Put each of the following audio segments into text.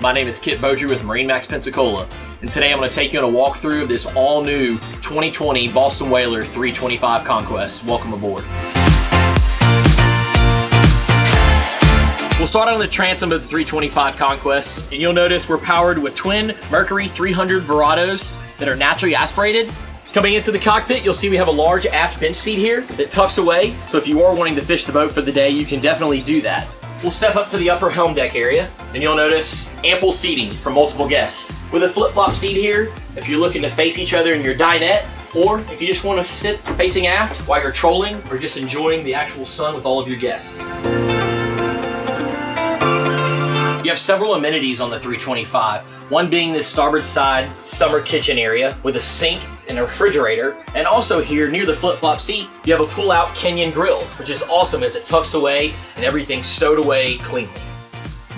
My name is Kit Beaudry with MarineMax Pensacola, and today I'm going to take you on a walkthrough of this all-new 2020 Boston Whaler 325 Conquest. Welcome aboard. We'll start on the transom of the 325 Conquest, and you'll notice we're powered with twin Mercury 300 Verados that are naturally aspirated. Coming into the cockpit, you'll see we have a large aft bench seat here that tucks away, so if you are wanting to fish the boat for the day, you can definitely do that. We'll step up to the upper helm deck area, and you'll notice ample seating for multiple guests. With a flip-flop seat here, if you're looking to face each other in your dinette, or if you just want to sit facing aft while you're trolling or just enjoying the actual sun with all of your guests. You have several amenities on the 325, one being the starboard side summer kitchen area with a sink and a refrigerator, and also here near the flip-flop seat you have a pull-out Kenyan grill, which is awesome as it tucks away and everything's stowed away cleanly.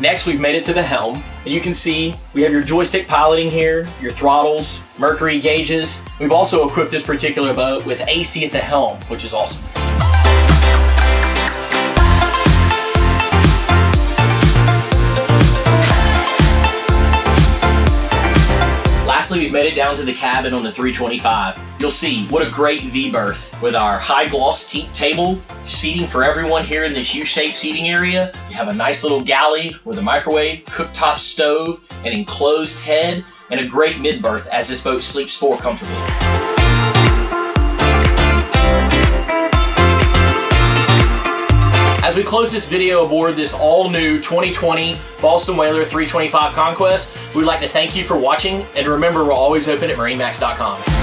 Next, we've made it to the helm, and you can see we have your joystick piloting here, your throttles, Mercury gauges. We've also equipped this particular boat with AC at the helm, which is awesome. Lastly, we've made it down to the cabin on the 325. You'll see what a great V-berth with our high gloss teak table, seating for everyone here in this U-shaped seating area. You have a nice little galley with a microwave, cooktop stove, an enclosed head, and a great mid-berth as this boat sleeps forward comfortably. As we close this video aboard this all-new 2020 Boston Whaler 325 Conquest, we'd like to thank you for watching, and remember, we're always open at MarineMax.com.